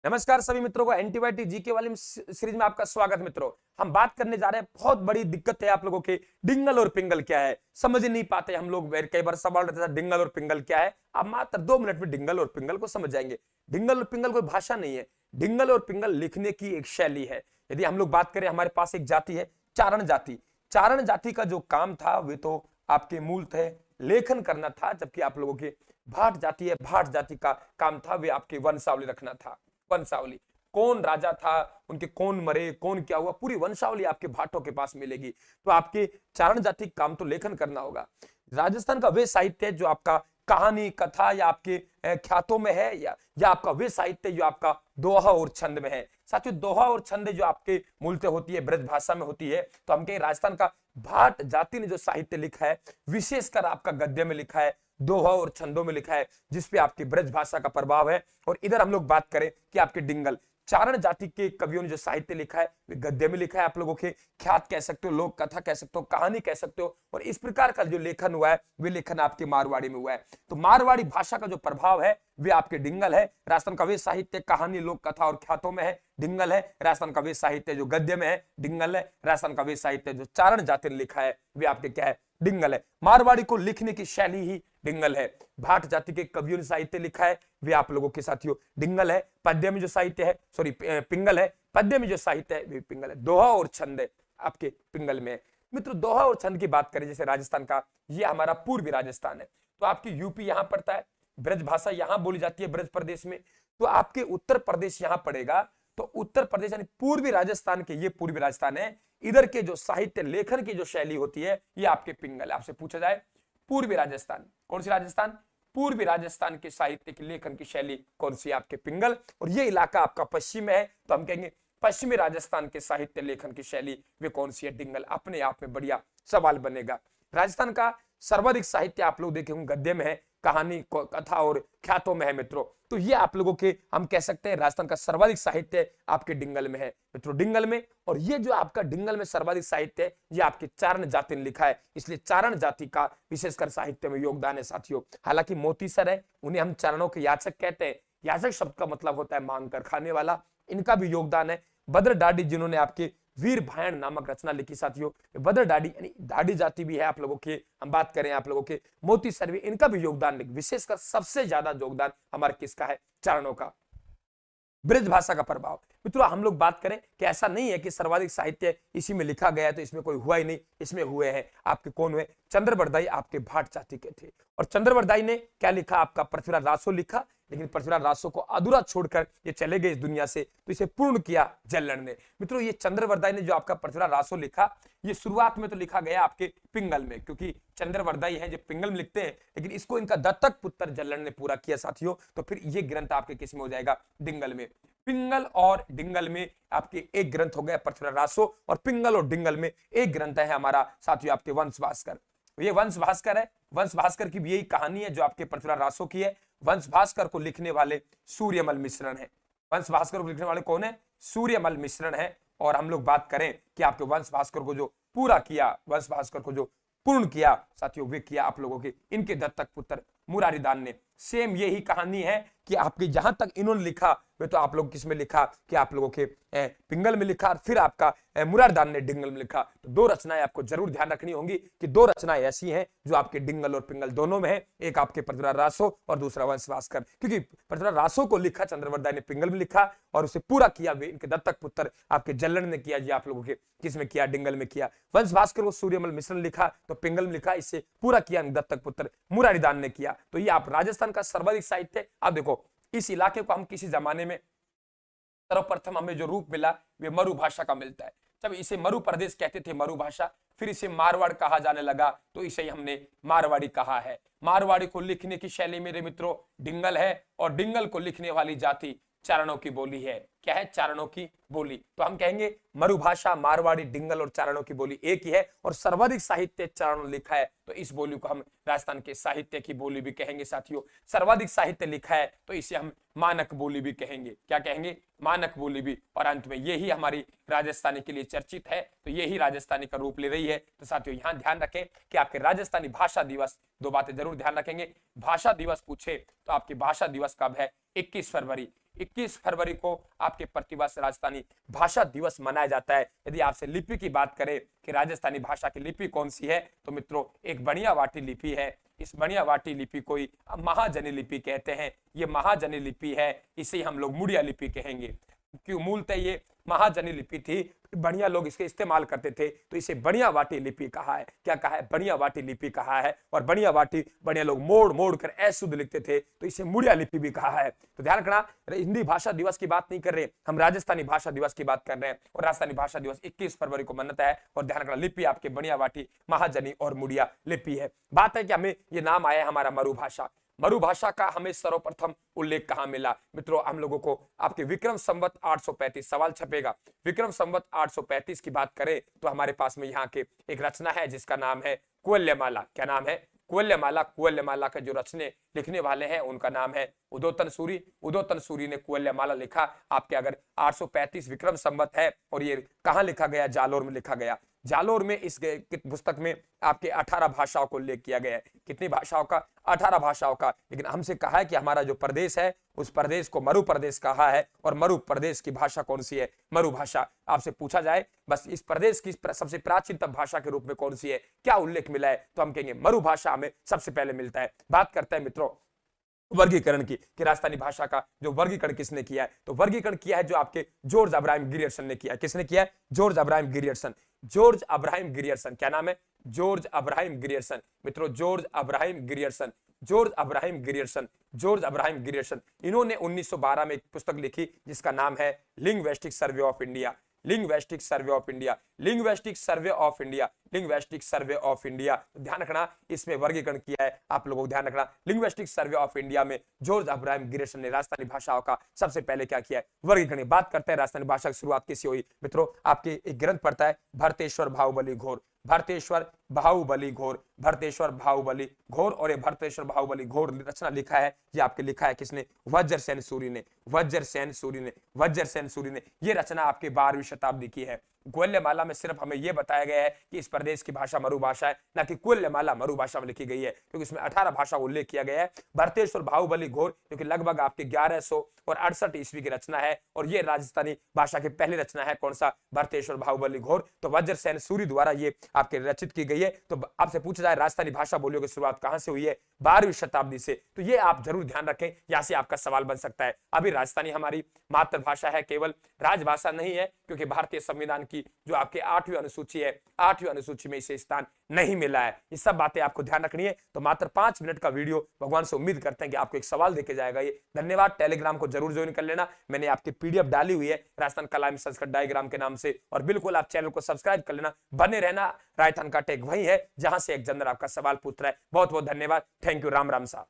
नमस्कार सभी मित्रों को एंटीबायोटिक जीके वाली सीरीज में आपका स्वागत। मित्रों, हम बात करने जा रहे हैं, बहुत बड़ी दिक्कत है आप लोगों के, डिंगल और पिंगल क्या है समझ नहीं पाते हम लोग। कई बार सवाल रहता है डिंगल और पिंगल क्या है। आप मात्र 2 मिनट में डिंगल और पिंगल को समझ जाएंगे। डिंगल और पिंगल कोई भाषा नहीं है, डिंगल और पिंगल लिखने की एक शैली है। यदि हम लोग बात करें, हमारे पास एक जाति है चारण जाति। चारण जाति का जो काम था वे तो आपके मूलतः लेखन करना था, जबकि आप लोगों के भाट जाति है, भाट जाति का काम था वे आपके वंशावली रखना था। वंशावली, कौन राजा था, उनके कौन मरे, कौन क्या हुआ, पूरी वंशावली आपके भाटों के पास मिलेगी। तो आपके चारण जाति काम तो लेखन करना होगा। राजस्थान का वे साहित्य है जो आपका कहानी कथा या आपके ख्यातों में है, या आपका वे साहित्य जो आपका दोहा और छंद में है। साथियों, दोहा और छंद जो आपके मूलतः होती है ब्रज भाषा में होती है। तो हम कहें राजस्थान का भाट जाति ने जो साहित्य लिखा है, विशेषकर आपका गद्य में लिखा है, दोहा और छंदों में लिखा है, जिसपे आपकी ब्रज भाषा का प्रभाव है। और इधर हम लोग बात करें कि आपके डिंगल चारण जाति के कवियों ने जो साहित्य लिखा है वे गद्य में लिखा है। आप लोगों के ख्यात कह सकते हो, लोक कथा कह सकते हो, कहानी कह सकते हो। और इस प्रकार का जो लेखन हुआ है वे लेखन आपके मारवाड़ी में हुआ है। तो मारवाड़ी भाषा का जो प्रभाव है वे आपके डिंगल है। राजस्थान का वे साहित्य कहानी लोक कथा और ख्यातों में है, डिंगल है। राजस्थान का वे साहित्य जो गद्य में है, डिंगल है। राजस्थान का वे साहित्य जो चारण जाति ने लिखा है वे आपके क्या है, डिंगल है। मारवाड़ी को लिखने की शैली ही डिंगल है। भाट जाति के कवियों ने साहित्य लिखा है वे आप लोगों के साथियों डिंगल है। पद्य में जो साहित्य है, सॉरी पिंगल है। पद्य में जो साहित्य है वे पिंगल है। दोहा और छंद है आपके पिंगल में। मित्रों, दोहा और छंद की बात करें, जैसे राजस्थान का ये हमारा पूर्वी राजस्थान है, तो आपकी यूपी यहां पड़ता है, ब्रज भाषा यहां बोली जाती है ब्रज प्रदेश में। तो आपके उत्तर प्रदेश यहां पड़ेगा। तो उत्तर प्रदेश यानी पूर्वी राजस्थान के, ये पूर्वी राजस्थान है, इधर के जो साहित्य लेखन की जो शैली होती है ये आपके पिंगल। आपसे पूछा जाए पूर्वी राजस्थान, कौन सी राजस्थान, पूर्वी राजस्थान के साहित्य की लेखन की शैली कौन सी, आपके पिंगल। और ये इलाका आपका पश्चिम में है, तो हम कहेंगे पश्चिमी राजस्थान के साहित्य लेखन की शैली वे कौन सी है, डिंगल। अपने आप में बढ़िया सवाल बनेगा। राजस्थान का सर्वाधिक साहित्य आप लोग देखेंगे गद्य में है, कहानी कथा और ख्यातों में है मित्रों। तो ये आप लोगों के हम कह सकते हैं राजस्थान का सर्वाधिक साहित्य आपके डिंगल में है मित्रों, डिंगल में। और ये जो आपका डिंगल में सर्वाधिक साहित्य है ये आपके चारण जाति ने लिखा है, इसलिए चारण जाति का विशेषकर साहित्य में योगदान है साथियों। हालांकि मोती सर है, उन्हें हम चारणों के याचक कहते हैं। याचक शब्द का मतलब होता है मांग कर खाने वाला, इनका भी योगदान है। भद्र डाडी जिन्होंने आपके वीर भायण नामक रचना लिखी साथियों, भद्र डाडी यानी डाडी जाति भी है आप लोगों के। हम बात करें आप लोगों के मोती सर्वे, इनका भी योगदान, विशेषकर सबसे ज्यादा योगदान हमारे किसका है, चारणों का। ब्रज भाषा का प्रभाव मित्रों, हम लोग बात करें कि ऐसा नहीं है कि सर्वाधिक साहित्य इसी में लिखा गया है तो इसमें कोई हुआ ही नहीं, इसमें हुए हैं। आपके कौन हुए, चंद्रवरदाई आपके भाट जाति के थे। और चंद्रवरदाई ने क्या लिखा, आपका पृथ्वीराज रासो लिखा। लेकिन पृथ्वीराज रासो को अधूरा छोड़कर ये चले गए इस दुनिया से, तो इसे पूर्ण किया जल्लड़ ने। मित्रों, ये चंद्रवरदाई ने जो आपका पृथ्वीराज रासो लिखा, ये शुरुआत में तो लिखा गया आपके पिंगल में, क्योंकि चंद्रवरदाई है जो पिंगल में लिखते हैं, लेकिन इसको इनका दत्तक पुत्र जल्लड़ ने पूरा किया साथियों। तो फिर ये ग्रंथ आपके किस में हो जाएगा, डिंगल में। पिंगल और डिंगल में आपके एक ग्रंथ हो गया पृथ्वीराज रासो, और पिंगल और डिंगल में एक ग्रंथ है हमारा साथियों आपके वंश भास्कर। ये वंश भास्कर है। वंश भास्कर की भी यही कहानी है जो आपके पृथ्वीराज रासो की है। वंश भास्कर को लिखने वाले सूर्यमल मिश्रण है। वंश भास्कर को लिखने वाले कौन है, सूर्यमल मिश्रण है। और हम लोग बात करें कि आपके वंश भास्कर को जो पूरा किया, वंश भास्कर को जो पूर्ण किया साथियों, वे किया आप लोगों के इनके दत्तक पुत्र मुरारी दान ने। सेम यही कहानी है कि आपके जहां तक इन्होंने लिखा वे तो आप लोग किसमें लिखा, कि आप लोगों के पिंगल में लिखा, फिर आपका मुरारी दान ने डिंगल में लिखा। तो दो रचनाएं आपको जरूर ध्यान रखनी होंगी कि दो रचनाएं ऐसी हैं जो आपके डिंगल और पिंगल दोनों में है। एक आपके पृथ्वीराज रासो और दूसरा वंश भास्कर, क्योंकि पृथ्वीराज रासो को लिखा चंद्रवरदाई ने पिंगल में लिखा, और उसे पूरा किया वे इनके दत्तक पुत्र आपके जल्लड़ ने किया, जी आप लोगों के किसमें किया, डिंगल में किया। वंश भास्कर को सूर्यमल मिश्रण लिखा तो पिंगल में लिखा, इससे पूरा किया दत्तक पुत्र मुरारी दान ने किया। तो ये आप राजस्थान का सर्वाधिक साहित्य। अब देखो, इस इलाके को हम किसी जमाने में सर्वप्रथम हमें जो रूप मिला वे मरु भाषा का मिलता है। जब इसे मरु प्रदेश कहते थे, मरु भाषा, फिर इसे मारवाड़ कहा जाने लगा तो इसे हमने मारवाड़ी कहा है। मारवाड़ी को लिखने की शैली मेरे मित्रों डिंगल है, और डिंगल को लिखने वाली जाति चारणों की बोली है। क्या है, चारणों की बोली। तो हम कहेंगे मरुभाषा, मारवाड़ी, डिंगल और चारणों की बोली एक ही है, और सर्वाधिक साहित्य चारणों लिखा है, तो इस बोली को हम राजस्थान के साहित्य की बोली भी कहेंगे साथियों। सर्वाधिक साहित्य लिखा है तो इसे हम मानक बोली भी कहेंगे। क्या कहेंगे, मानक बोली भी। और अंत में यही हमारी राजस्थानी के लिए चर्चित है, तो यही राजस्थानी का रूप ले रही है। तो साथियों यहां ध्यान रखें कि आपके राजस्थानी भाषा दिवस, दो बातें जरूर ध्यान रखेंगे। भाषा दिवस पूछे तो आपकी भाषा दिवस कब है, 21 फरवरी। 21 फरवरी को आपके प्रतिवर्ष राजस्थानी भाषा दिवस मनाया जाता है। यदि आपसे लिपि की बात करें कि राजस्थानी भाषा की लिपि कौन सी है, तो मित्रों एक बनिया वाटी लिपि है। इस बनिया वाटी लिपि को ही महाजनी लिपि कहते हैं। ये महाजनी लिपि है, इसे हम लोग मुड़िया लिपि कहेंगे, क्योंकि मूलतः ये महाजनी लिपि थी, बढ़िया लोग इसके इस्तेमाल करते थे, तो इसे बढ़िया वाटी लिपि कहा है। क्या कहा है? बढ़िया वाटी लिपि कहा है। और बढ़िया वाटी बढ़िया लोग मोड़ मोड़ कर अशुद्ध लिखते थे, तो इसे मुड़िया लिपि भी कहा है। तो ध्यान रखना, हिंदी भाषा दिवस की बात नहीं कर रहे, हम राजस्थानी भाषा दिवस की बात कर रहे हैं। और राजस्थानी भाषा दिवस 21 फरवरी को मनाता है। और ध्यान रखना, लिपि आपके बढ़िया वाटी, महाजनी और मुड़िया लिपि है। बात है कि हमें ये नाम आया है हमारा मरु भाषा। मरु भाषा का हमें सर्वप्रथम उल्लेख कहां मिला? मित्रों हम लोगों को आपके विक्रम संवत 835 सवाल छपेगा। विक्रम संवत 835 की बात करें तो हमारे पास में यहाँ के एक रचना है जिसका नाम है कुवलयमाला। क्या नाम है? कुवलयमाला। कुवलयमाला के जो रचने लिखने वाले हैं उनका नाम है उदोतन सूरी। उदोतन सूरी ने कुवलयमाला लिखा। आपके अगर 835 विक्रम संवत है और ये कहाँ लिखा गया? जालोर में लिखा गया। जालोर में इस पुस्तक में आपके 18 भाषाओं को उल्लेख किया गया है। कितनी भाषाओं का? 18 भाषाओं का। लेकिन हमसे कहा है कि हमारा जो प्रदेश है उस प्रदेश को मरु प्रदेश कहा है। और मरु प्रदेश की भाषा कौन सी है? मरु भाषा। आपसे पूछा जाए बस इस प्रदेश की सबसे प्राचीनतम भाषा के रूप में कौन सी है, क्या उल्लेख मिला है, तो हम कहेंगे मरु भाषा हमें सबसे पहले मिलता है। बात करते हैं मित्रों वर्गीकरण की, कि राजस्थानी भाषा का जो वर्गीकरण किसने किया है, तो वर्गीकरण किया है जो आपके जॉर्ज अब्राहम गिरियर्सन ने किया है। किसने किया है? George Abraham Grierson. George Abraham Grierson. क्या नाम है? George Abraham Grierson. मित्रों George Abraham Grierson, George Abraham Grierson, George Abraham Grierson. इन्होंने 1912 में एक पुस्तक लिखी जिसका नाम है linguistic survey of India. Linguistic survey of India, linguistic survey of India, linguistic survey of India. ध्यान रखना, इसमें वर्गीकरण किया है आप लोगों को ध्यान रखना। लिंग्विस्टिक सर्वे ऑफ इंडिया में जॉर्ज अब्राहम गिरियर्सन ने राजस्थानी भाषाओं का सबसे पहले क्या किया है? वर्गीकरण। बात करते हैं राजस्थानी भाषा की शुरुआत किससे हुई? मित्रों आपके एक ग्रंथ पढ़ता है भरतेश्वर बाहुबली घोर। भरतेश्वर बाहुबली घोर, भरतेश्वर बाहुबली घोर। और ये भरतेश्वर बाहुबली घोर रचना लिखा है, ये आपके लिखा है किसने? वज्रसेन सूरी ने। वज्रसेन सूरी ने, वज्रसेन सूरी ने। ये रचना आपके 12वीं शताब्दी की है। कुवलयमाला में सिर्फ हमें यह बताया गया है कि इस प्रदेश की भाषा मरु भाषा है, ना कि कुवलयमाला मरु भाषा में लिखी गई है, क्योंकि इसमें 18 भाषा उल्लेख किया गया है। भरतेश्वर बाहुबली घोर जो कि लगभग आपके 1168 ईस्वी की रचना है, और ये राजस्थानी भाषा की पहली रचना है। कौन सा? भरतेश्वर बाहुबली घोर। तो वज्रसेन सूरी द्वारा ये आपके रचित की गई है। तो आपसे पूछा जाए राजस्थानी भाषा बोलियों की शुरुआत कहां से हुई है? 12वीं शताब्दी से। तो ये आप जरूर ध्यान रखें, यहां से आपका सवाल बन सकता है। अभी राजस्थानी हमारी मातृभाषा है, केवल राजभाषा नहीं है, क्योंकि भारतीय संविधान की जो आपके 8वीं अनुसूची है, 8वीं अनुसूची में इसे स्थान नहीं मिला है। ये सब बातें आपको ध्यान रखनी है। तो मात्र 5 मिनट का वीडियो, भगवान से उम्मीद करते हैं कि आपको एक सवाल देके जाएगा ये। धन्यवाद। टेलीग्राम को जरूर ज्वाइन कर लेना, मैंने आपकी पीडीएफ डाली हुई है राजस्थान कला एवं संस्कृत डायग्राम के नाम से। और बिल्कुल आप चैनल को सब्सक्राइब कर लेना, बने रहना। राइट हैंड का टेक वही है जहां से एक जनरल आपका सवाल पूछ रहा है। बहुत बहुत धन्यवाद। Thank you. राम राम साहब।